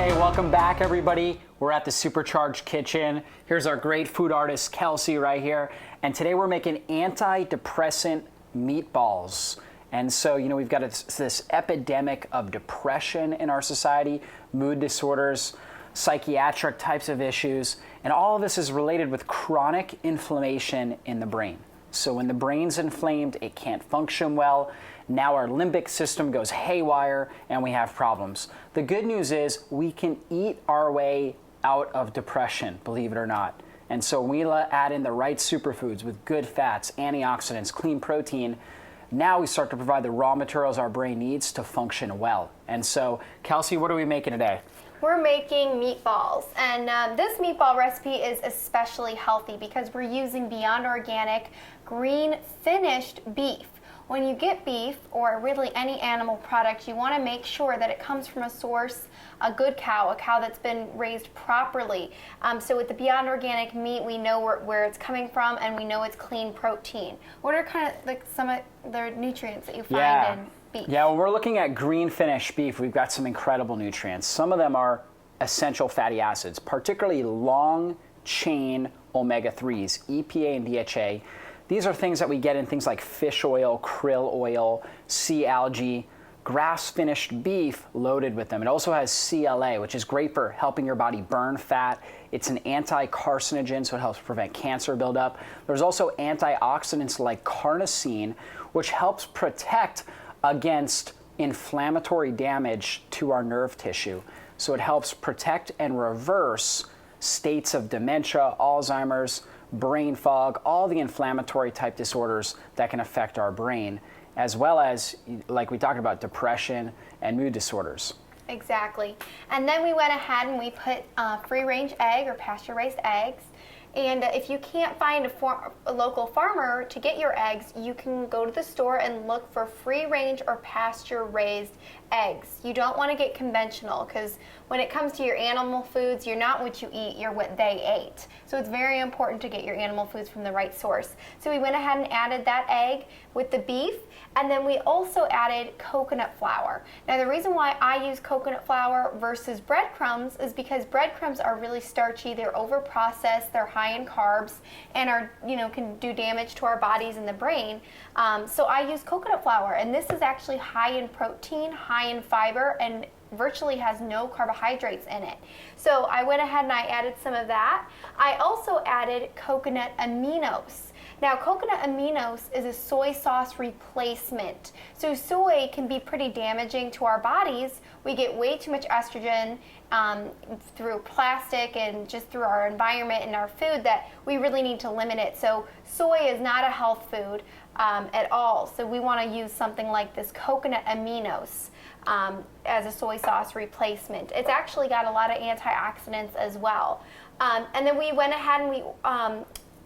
Hey, welcome back, everybody. We're at the Supercharged Kitchen. Here's our great food artist, Kelsey, right here. And today we're making antidepressant meatballs. And so, we've got this epidemic of depression in our society, mood disorders, psychiatric types of issues, and all of this is related with chronic inflammation in the brain. So when the brain's inflamed, it can't function well. Now our limbic system goes haywire and we have problems. The good news is we can eat our way out of depression, believe it or not. And so when we add in the right superfoods with good fats, antioxidants, clean protein, now we start to provide the raw materials our brain needs to function well. And so, Kelsey, what are we making today? We're making meatballs, and this meatball recipe is especially healthy because we're using Beyond Organic green finished beef. When you get beef or really any animal product, you want to make sure that it comes from a source, a good cow, a cow that's been raised properly. So with the Beyond Organic meat, we know where it's coming from and we know it's clean protein. What are kind of like some of the nutrients that you find in beef? Yeah, when we're looking at green finished beef, we've got some incredible nutrients. Some of them are essential fatty acids, particularly long chain omega-3s, EPA and DHA. These are things that we get in things like fish oil, krill oil, sea algae, grass-finished beef loaded with them. It also has CLA, which is great for helping your body burn fat. It's an anti-carcinogen, so it helps prevent cancer buildup. There's also antioxidants like carnosine, which helps protect against inflammatory damage to our nerve tissue. So it helps protect and reverse states of dementia, Alzheimer's, brain fog, all the inflammatory type disorders that can affect our brain, as well as, like we talked about, depression and mood disorders. Exactly. And then we went ahead and we put free-range egg or pasture-raised eggs. And if you can't find a local farmer to get your eggs, you can go to the store and look for free-range or pasture-raised eggs. You don't want to get conventional because when it comes to your animal foods, you're not what you eat, you're what they ate. So it's very important to get your animal foods from the right source. So we went ahead and added that egg with the beef, and then we also added coconut flour. Now the reason why I use coconut flour versus breadcrumbs is because breadcrumbs are really starchy, they're over-processed, they're high in carbs, and can do damage to our bodies and the brain. So I use coconut flour, and this is actually high in protein, high in fiber, and virtually has no carbohydrates in it. So I went ahead and I added some of that. I also added coconut aminos. Now, coconut aminos is a soy sauce replacement. So soy can be pretty damaging to our bodies. We get way too much estrogen through plastic and just through our environment and our food that we really need to limit it. So soy is not a health food at all. So we want to use something like this coconut aminos as a soy sauce replacement. It's actually got a lot of antioxidants as well. And then we went ahead and we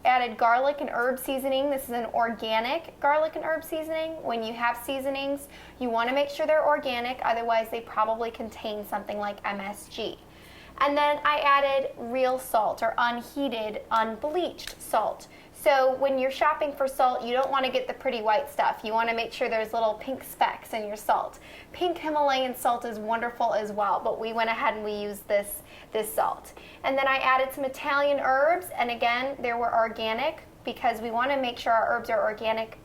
added garlic and herb seasoning. This is an organic garlic and herb seasoning. When you have seasonings, you want to make sure they're organic, otherwise they probably contain something like MSG. And then I added real salt or unheated, unbleached salt. So when you're shopping for salt, you don't want to get the pretty white stuff. You want to make sure there's little pink specks in your salt. Pink Himalayan salt is wonderful as well, but we went ahead and we used this salt. And then I added some Italian herbs, and again, they were organic because we want to make sure our herbs are organic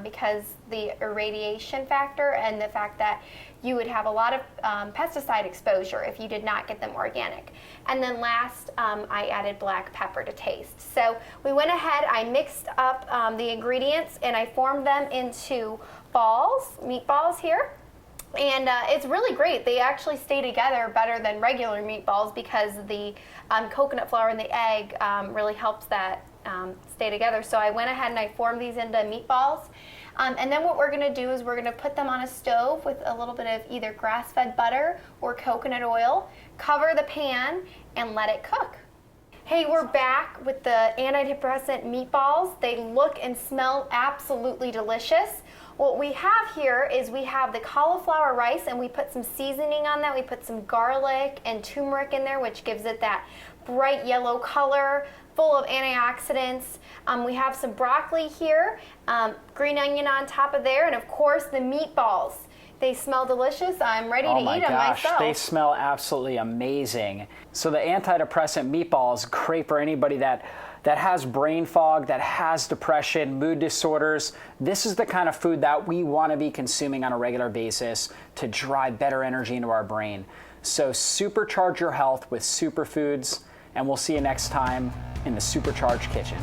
because the irradiation factor and the fact that you would have a lot of pesticide exposure if you did not get them organic. And then last, I added black pepper to taste. So we went ahead, I mixed up the ingredients and I formed them into balls, meatballs here. And it's really great. They actually stay together better than regular meatballs because the coconut flour and the egg really helps that stay together. So I went ahead and I formed these into meatballs. And then what we're going to do is we're going to put them on a stove with a little bit of either grass-fed butter or coconut oil, cover the pan, and let it cook. Hey, we're back with the antidepressant meatballs. They look and smell absolutely delicious. What we have here is we have the cauliflower rice, and we put some seasoning on that. We put some garlic and turmeric in there, which gives it that bright yellow color, full of antioxidants. We have some broccoli here, green onion on top of there, and of course the meatballs. They smell delicious. I'm ready to Oh my eat them gosh, myself. they smell absolutely amazing. So the antidepressant meatballs, great for anybody that has brain fog, that has depression, mood disorders. This is the kind of food that we want to be consuming on a regular basis to drive better energy into our brain. So supercharge your health with superfoods, and we'll see you next time in the Supercharged Kitchen.